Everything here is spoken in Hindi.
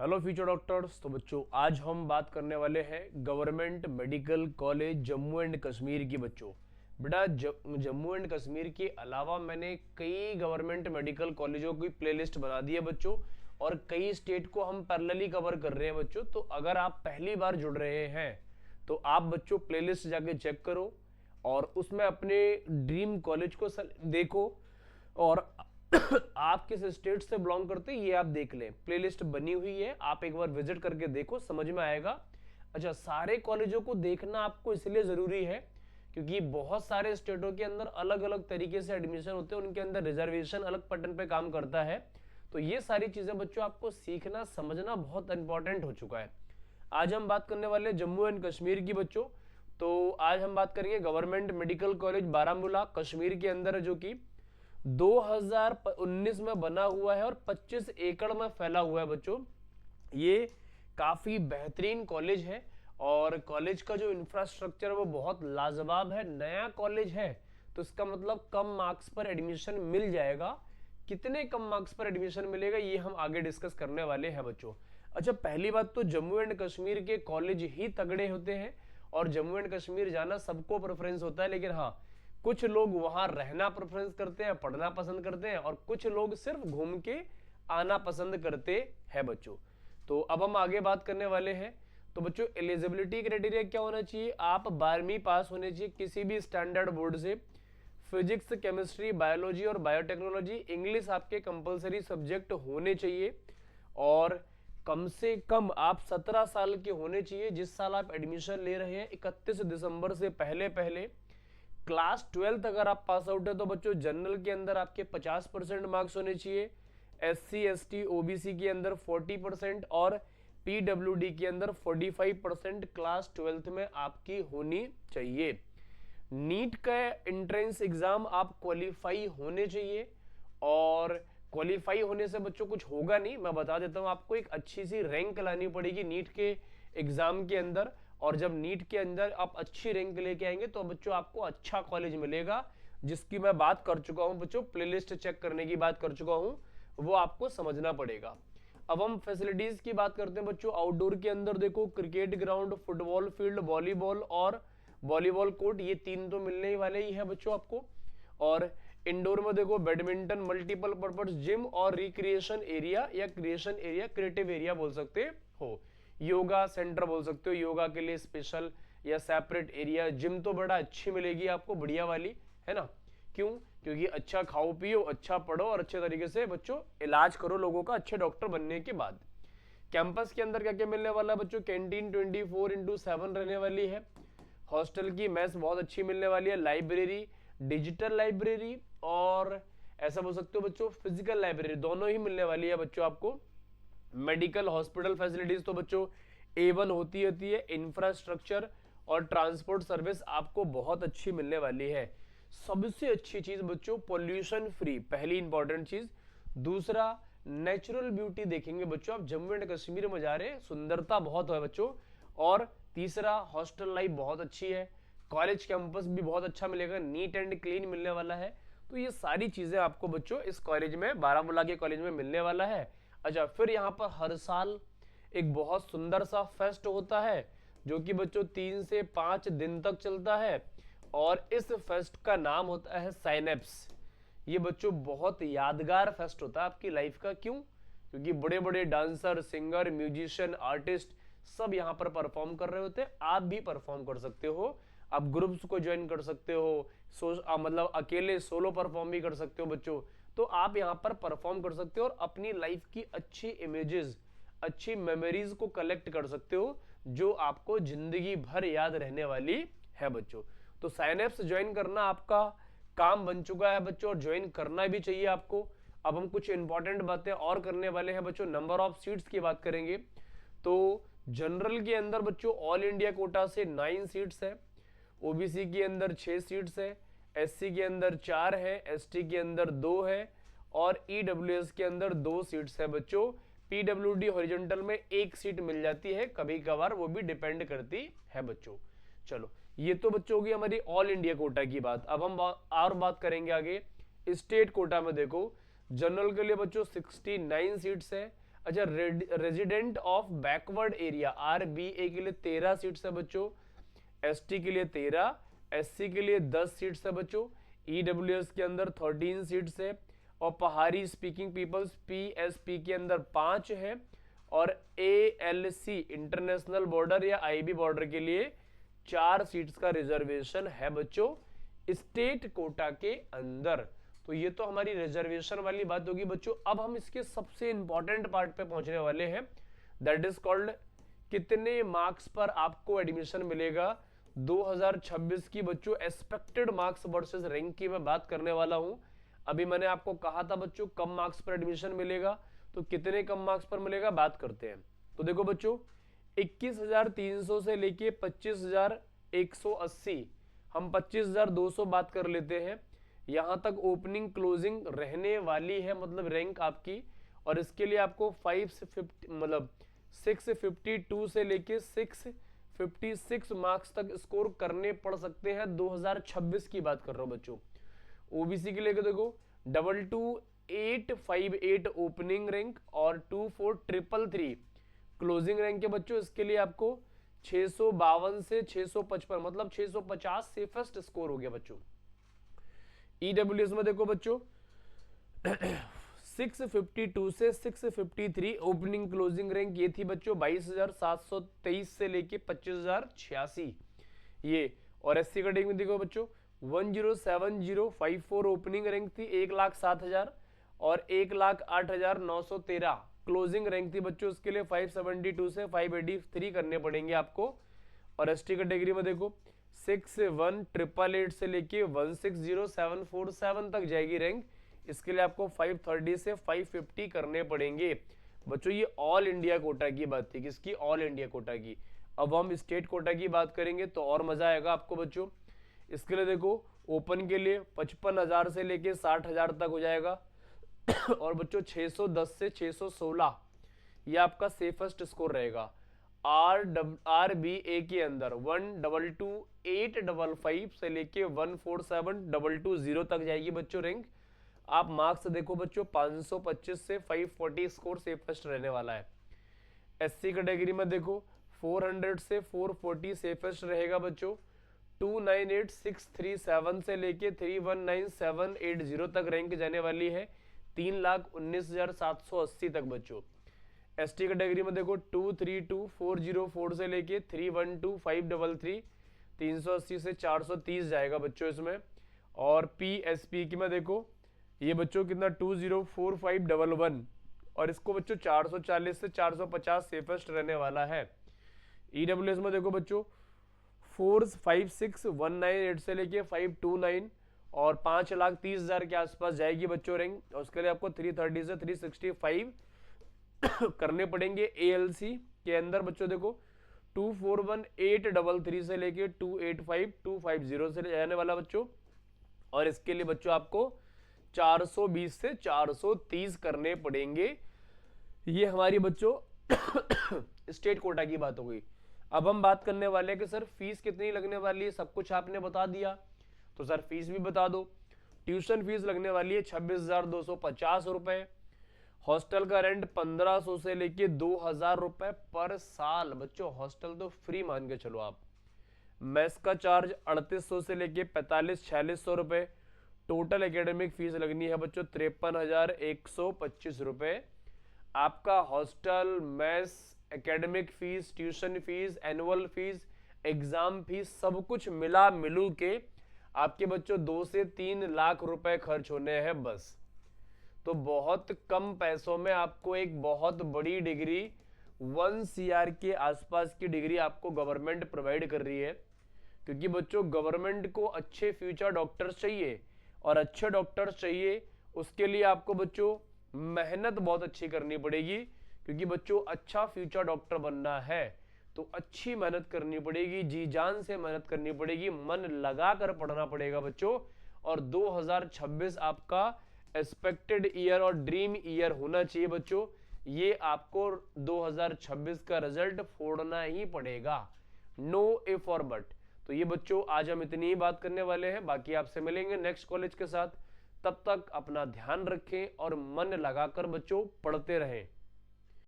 Hello future doctors. तो बच्चों आज हम बात करने वाले हैं government medical college Jammu and Kashmir की। बच्चों बेटा जम्मू एंड कश्मीर के अलावा मैंने कई गवर्नमेंट मेडिकल कॉलेजों की प्लेलिस्ट बना दी है बच्चों, और कई स्टेट को हम पैरेलली कवर कर रहे हैं बच्चों। तो अगर आप पहली बार जुड़ रहे हैं तो आप बच्चों प्लेलिस्ट जाके चेक करो और उसमें अपने ड्रीम कॉलेज को देखो, और आप किस स्टेट से बिलोंग करते हैं ये आप देख लें। प्लेलिस्ट बनी हुई है, आप एक बार विजिट करके देखो, समझ में आएगा। अच्छा, सारे कॉलेजों को देखना आपको इसलिए जरूरी है क्योंकि बहुत सारे स्टेटों के अंदर अलग अलग तरीके से एडमिशन होते हैं, उनके अंदर रिजर्वेशन अलग पैटर्न पे काम करता है। तो ये सारी चीजें बच्चों आपको सीखना समझना बहुत इंपॉर्टेंट हो चुका है। आज हम बात करने वाले जम्मू एंड कश्मीर की बच्चों। तो आज हम बात करेंगे government medical college Baramulla Kashmir के अंदर है, जो कि 2019 में बना हुआ है और 25 एकड़ में फैला हुआ है बच्चों। ये काफी बेहतरीन कॉलेज है और कॉलेज का जो इंफ्रास्ट्रक्चर है वो बहुत लाजवाब है। नया कॉलेज है तो इसका मतलब कम मार्क्स पर एडमिशन मिल जाएगा। कितने कम मार्क्स पर एडमिशन मिलेगा ये हम आगे डिस्कस करने वाले हैं बच्चों। अच्छा, पहली बात तो जम्मू एंड कश्मीर के कॉलेज ही तगड़े होते हैं और जम्मू एंड कश्मीर जाना सबको प्रेफरेंस होता है, लेकिन हाँ कुछ लोग वहां रहना प्रेफरेंस करते हैं, पढ़ना पसंद करते हैं, और कुछ लोग सिर्फ घूम के आना पसंद करते हैं बच्चों। तो अब हम आगे बात करने वाले हैं। तो बच्चों एलिजिबिलिटी क्राइटेरिया क्या होना चाहिए? आप 12वीं पास होने चाहिए किसी भी स्टैंडर्ड बोर्ड से। फिजिक्स, केमिस्ट्री, बायोलॉजी और बायोटेक्नोलॉजी, इंग्लिश आपके कंपलसरी सब्जेक्ट होने चाहिए, और कम से कम आप 17 साल के होने चाहिए जिस साल आप एडमिशन ले रहे हैं। 31 दिसंबर से पहले पहले क्लास 12th अगर आप पास आउट है तो बच्चों जनरल के अंदर आपके 50% मार्क्स होने चाहिए, SC ST OBC के अंदर 40% और PWD के अंदर 45% क्लास 12th में आपकी होनी चाहिए। नीट का एंट्रेंस एग्जाम आप क्वालिफाई होने चाहिए, और क्वालिफाई होने से बच्चों कुछ होगा नहीं, मैं बता देता हूं आपको। एक अच्छी सी रैंक लानी पड़ेगी नीट के एग्जाम के अंदर, और जब नीट के अंदर आप अच्छी रैंक लेके आएंगे तो बच्चों आपको अच्छा कॉलेज मिलेगा, जिसकी मैं बात कर चुका हूं बच्चों। प्लेलिस्ट चेक करने की बात कर चुका हूं, वो आपको समझना पड़ेगा। अब हम फैसिलिटीज की बात करते हैं बच्चों। आउटडोर के अंदर देखो cricket ground, football field, volleyball और वॉलीबॉल कोर्ट, ये तीन तो मिलने ही वाले ही है बच्चों आपको। और इंडोर में देखो बैडमिंटन, मल्टीपल पर्पज जिम और रिक्रिएशन एरिया या क्रिएशन एरिया, क्रिएटिव एरिया बोल सकते हो। योगा सेंटर बोल सकते हो, योगा के लिए स्पेशल या सेपरेट एरिया। जिम तो बड़ा अच्छी मिलेगी आपको, बढ़िया वाली, है ना? क्यों? क्योंकि अच्छा खाओ पियो, अच्छा पढ़ो और अच्छे तरीके से बच्चों इलाज करो लोगों का अच्छे डॉक्टर बनने के बाद। कैंपस के अंदर क्या क्या मिलने वाला है बच्चों? कैंटीन 24x7 रहने वाली है। हॉस्टल की मेस बहुत अच्छी मिलने वाली है। लाइब्रेरी, डिजिटल लाइब्रेरी और ऐसा बोल सकते हो बच्चों फिजिकल लाइब्रेरी, दोनों ही मिलने वाली है बच्चों आपको। मेडिकल हॉस्पिटल फैसिलिटीज तो बच्चों A1 होती है। इंफ्रास्ट्रक्चर और ट्रांसपोर्ट सर्विस आपको बहुत अच्छी मिलने वाली है। सबसे अच्छी चीज बच्चों पोल्यूशन फ्री, पहली इंपॉर्टेंट चीज। दूसरा नेचुरल ब्यूटी देखेंगे बच्चों, आप जम्मू एंड कश्मीर में जा रहे हैं, सुंदरता बहुत है बच्चों। और तीसरा हॉस्टल लाइफ बहुत अच्छी है। कॉलेज कैंपस भी बहुत अच्छा मिलेगा, नीट एंड क्लीन मिलने वाला है। तो ये सारी चीजें आपको बच्चों इस कॉलेज में, बारामूला के कॉलेज में मिलने वाला है। अच्छा, फिर यहाँ पर हर साल एक बहुत सुंदर सा फेस्ट होता है जो कि बच्चों 3 से 5 दिन तक चलता है, और इस फेस्ट का नाम होता है साइनेप्स। ये बच्चों बहुत यादगार फेस्ट होता है आपकी लाइफ का। क्यों? क्योंकि बड़े बड़े डांसर, सिंगर, म्यूजिशियन, आर्टिस्ट सब यहाँ पर परफॉर्म कर रहे होते हैं। आप भी परफॉर्म कर सकते हो, आप ग्रुप्स को ज्वाइन कर सकते हो, मतलब अकेले सोलो परफॉर्म भी कर सकते हो बच्चों। तो आप यहाँ पर परफॉर्म कर सकते हो और अपनी लाइफ की अच्छी इमेजेस, अच्छी मेमोरीज को कलेक्ट कर सकते हो जो आपको जिंदगी भर याद रहने वाली है बच्चों। तो साइनेप्स ज्वाइन करना आपका काम बन चुका है बच्चों, और ज्वाइन करना भी चाहिए आपको। अब हम कुछ इंपॉर्टेंट बातें और करने वाले हैं बच्चों। नंबर ऑफ सीट्स की बात करेंगे तो जनरल के अंदर बच्चों ऑल इंडिया कोटा से 9 सीट्स है, ओबीसी के अंदर 6 सीट्स है, एससी के अंदर 4 है, एसटी के अंदर 2 है, और ईडब्ल्यूएस के अंदर 2 सीट्स है बच्चों। पीडब्ल्यूडी हॉरिजॉन्टल में 1 सीट मिल जाती है कभी कभार, वो भी डिपेंड करती है बच्चों। चलो, ये तो बच्चों होगी हमारी ऑल इंडिया कोटा की बात। अब हम और बात करेंगे आगे स्टेट कोटा में। देखो जनरल के लिए बच्चों 69 सीट्स है, अच्छा, resident of backward area RBA के लिए 13 सीट्स है बच्चों, ST के लिए 13, SC के लिए 10 सीट्स है बच्चों, EWS के अंदर 13 सीट्स है, और पहाड़ी स्पीकिंग पीपल्स PSP के अंदर 5 है, और ALC इंटरनेशनल बॉर्डर या IB बॉर्डर के लिए 4 सीट्स का रिजर्वेशन है बच्चों स्टेट कोटा के अंदर। तो ये तो हमारी रिजर्वेशन वाली बात होगी बच्चों। अब हम इसके सबसे इंपॉर्टेंट पार्ट पे पहुंचने वाले हैं, दैट इज कॉल्ड कितने मार्क्स पर आपको एडमिशन मिलेगा 2026 की बच्चों एक्सपेक्टेड मार्क्स वर्सेस रैंक की मैं बात करने वाला हूं। अभी मैंने आपको कहा था बच्चों कम मार्क्स पर एडमिशन मिलेगा, तो कितने कम मार्क्स पर मिलेगा बात करते हैं। तो देखो बच्चों 21,300 से लेके 25,180, हम 25,200 बात कर लेते हैं। यहां तक ओपनिंग क्लोजिंग रहने वाली है, मतलब रैंक आपकी, और इसके लिए आपको 652 से लेके 656 मार्क्स तक स्कोर करने पड़ सकते हैं। 2026 की बात कर रहा हूं बच्चों। ओबीसी के लिए देखो 22,858 ओपनिंग रैंक और 24,333 क्लोजिंग रैंक के बच्चों। इसके लिए आपको 652 से 655 मतलब 650 सेफेस्ट स्कोर हो गया बच्चों। ईडब्ल्यूएस में देखो बच्चों 652 से 653 ओपनिंग क्लोजिंग रैंक ये थी बच्चों 22,723 से लेके 25,086 ये। और एससी कैटेगरी में देखो बच्चों 107054 ओपनिंग रैंक थी 1,07,000 और 1,08,913 क्लोजिंग रैंक थी बच्चों। इसके लिए 572 से 583 करने पड़ेंगे आपको। और एसटी कैटेगरी में देखो 61,888 से लेके 160,747 तक जाएगी रैंक। इसके लिए आपको 530 से 550 करने पड़ेंगे बच्चों। ये ऑल इंडिया कोटा की बात थी, किसकी? ऑल इंडिया कोटा की। अब हम स्टेट कोटा की बात करेंगे तो और मजा आएगा आपको बच्चों। इसके लिए देखो ओपन के लिए 55,000 से लेके 60,000 तक हो जाएगा और बच्चों 610 से 616 ये आपका सेफेस्ट स्कोर रहेगा। RBA के अंदर 122,855 से लेके 147,220 तक जाएगी बच्चों रैंक। आप मार्क्स देखो बच्चों 525 से 540 स्कोर सेफेस्ट रहने वाला है। एससी कैटेगरी में देखो 400 से 440 सेफेस्ट रहेगा बच्चों। 298,637 से लेके 319,780 तक रैंक जाने वाली है 3,19,780 तक बच्चों। एसटी कैटेगरी में देखो 232,404 से लेके 312,533 380 से 430 जाएगा बच्चों इसमें। और पीएसपी की में देखो ये बच्चों कितना 204,511 और इसको बच्चों 440 से 450 सेफेस्ट रहने वाला है। ईडब्ल्यूएस में देखो बच्चों 456,198 से लेके 529 और 5,30,000 के आसपास जाएगी बच्चों रैंक। और उसके लिए आपको 330 से 365 करने पड़ेंगे। एएलसी के अंदर बच्चों देखो 241,833 से लेके 285,250 से जाने वाला बच्चों। और इसके लिए बच्चों आपको 420 से 430 करने पड़ेंगे। ये हमारी बच्चों स्टेट कोटा की बात हो गई। अब हम बात करने वाले हैं कि सर फीस कितनी लगने वाली है। सब कुछ आपने बता दिया तो सर फीस भी बता दो। ट्यूशन फीस लगने वाली है 26,250 रुपए। हॉस्टल का रेंट 1,500 से लेके 2,000 रुपए पर साल बच्चों। हॉस्टल तो फ्री मान के चलो आप। मेस का चार्ज 3,800 से लेके 45,000-46,000 रुपए। टोटल एकेडमिक फीस लगनी है बच्चों 53,125 रुपए। आपका hostel, mess, academic fees, tuition fees, annual fees, exam fees सब कुछ मिला मिलू के आपके बच्चों 2 से 3 लाख रुपए खर्च होने हैं बस। तो बहुत कम पैसों में आपको एक बहुत बड़ी डिग्री 1 CR के आसपास की डिग्री आपको गवर्नमेंट प्रोवाइड कर रही है। क्योंकि बच्चों गवर्नमेंट को अच्छे फ्यूचर डॉक्टर्स चाहिए और अच्छे डॉक्टर्स चाहिए उसके लिए आपको बच्चों मेहनत बहुत अच्छी करनी पड़ेगी। क्योंकि बच्चों अच्छा फ्यूचर डॉक्टर बनना है तो अच्छी मेहनत करनी पड़ेगी, जी जान से मेहनत करनी पड़ेगी, मन लगा कर पढ़ना पड़ेगा बच्चों। और 2026 आपका एक्सपेक्टेड ईयर और ड्रीम ईयर होना चाहिए बच्चों। ये आपको 2026 का रिजल्ट फोड़ना ही पड़ेगा, नो इफ और बट। तो ये बच्चों आज हम इतनी ही बात करने वाले हैं, बाकी आपसे मिलेंगे नेक्स्ट कॉलेज के साथ। तब तक अपना ध्यान रखें और मन लगाकर बच्चों पढ़ते रहें।